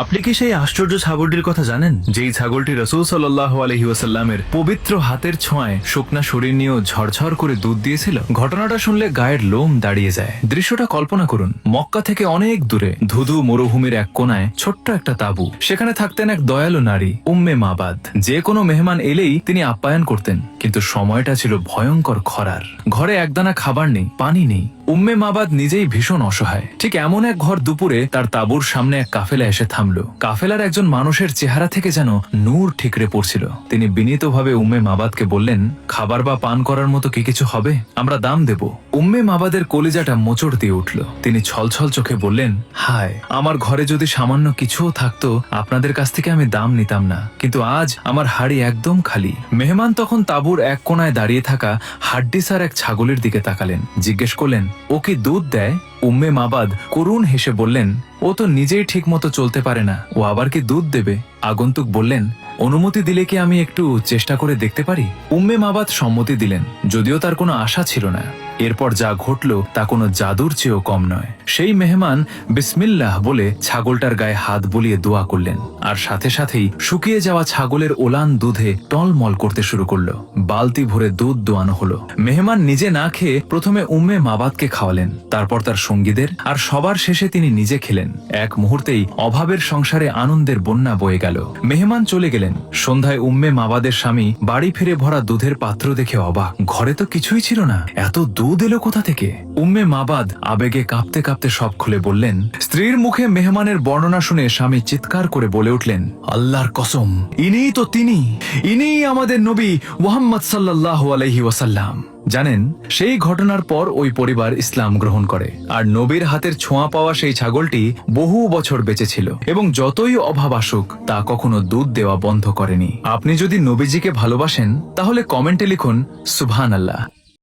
আপনি কি সেই আশ্চর্য ছাগলটির কথা জানেন, যেই ছাগলটি রাসূল সাল্লাল্লাহু আলাইহি ওয়াসাল্লামের পবিত্র হাতের ছোঁয়ায় শুকনা শরীর নিয়েও ঝরঝর করে দুধ দিয়েছিল? ঘটনাটা শুনলে গায়ের লোম দাঁড়িয়ে যায়। দৃশ্যটা কল্পনা করুন, মক্কা থেকে অনেক দূরে ধুধু মরুভূমির এক কোনায় ছোট্ট একটা তাঁবু। সেখানে থাকতেন এক দয়ালু নারী, উম্মে মাবাদ। যে কোনো মেহমান এলেই তিনি আপ্যায়ন করতেন, কিন্তু সময়টা ছিল ভয়ঙ্কর খরার। ঘরে একদানা খাবার নেই, পানি নেই। উম্মে মাবাদ নিজেই ভীষণ অসহায়। ঠিক এমন এক ঘর দুপুরে তার তাঁবুর সামনে এক কাফেলা এসে থামল। কাফেলার একজন মানুষের চেহারা থেকে যেন নূর ঠিকরে পড়ছিল। তিনি বিনীতভাবে উম্মে মাবাদকে বললেন, খাবার বা পান করার মতো কি কিছু হবে? আমরা দাম দেব। উম্মে মাবাদের কলিজাটা মোচড় দিয়ে উঠল। তিনি ছলছল চোখে বললেন, হায়, আমার ঘরে যদি সামান্য কিছুও থাকতো আপনাদের কাছ থেকে আমি দাম নিতাম না, কিন্তু আজ আমার হাড়ি একদম খালি। মেহমান তখন তাঁবুর এক কোনায় দাঁড়িয়ে থাকা হাড্ডিসার এক ছাগলের দিকে তাকালেন। জিজ্ঞেস করলেন, ও কি দুধ দেয়? উম্মে মাবাদ করুণ হেসে বললেন, ও তো নিজেই ঠিক মতো চলতে পারে না, ও আবার কি দুধ দেবে? আগন্তুক বললেন, অনুমতি দিলে কি আমি একটু চেষ্টা করে দেখতে পারি? উম্মে মাবাদ সম্মতি দিলেন, যদিও তার কোনো আশা ছিল না। এরপর যা ঘটল তা কোনো জাদুর চেয়েও কম নয়। সেই মেহমান বিসমিল্লাহ বলে ছাগলটার গায়ে হাত বুলিয়ে দোয়া করলেন, আর সাথে সাথেই শুকিয়ে যাওয়া ছাগলের ওলান দুধে টলমল করতে শুরু করলো। বালতি ভরে দুধ দোয়ানো হলো। মেহমান নিজে না খেয়ে প্রথমে উম্মে মাবাদকে খাওয়ালেন, তারপর তার সঙ্গীদের, আর সবার শেষে তিনি নিজে খেলেন। এক মুহূর্তেই অভাবের সংসারে আনন্দের বন্যা বয়ে গেল। মেহমান চলে গেলেন। সন্ধ্যায় উম্মে মাবাদের স্বামী বাড়ি ফিরে ভরা দুধের পাত্র দেখে অবাক। ঘরে তো কিছুই ছিল না, এত দুধ এলো কোথা থেকে? উম্মে মাবাদ আবেগে কাঁপতে কাঁপতে সব খুলে বললেন। স্ত্রীর মুখে মেহমানের বর্ণনা শুনে স্বামী চিৎকার করে বলে উঠলেন, আল্লাহর কসম, ইনিই তো তিনি, ইনিই আমাদের নবী মুহাম্মদ সাল্লাল্লাহু আলাইহি ওয়াসাল্লাম। জানেন, সেই ঘটনার পর ওই পরিবার ইসলাম গ্রহণ করে, আর নবীর হাতের ছোঁয়া পাওয়া সেই ছাগলটি বহু বছর বেঁচে ছিল, এবং যতই অভাব আসুক তা কখনো দুধ দেওয়া বন্ধ করেনি। আপনি যদি নবীজিকে ভালোবাসেন তাহলে কমেন্টে লিখুন সুবহানাল্লাহ।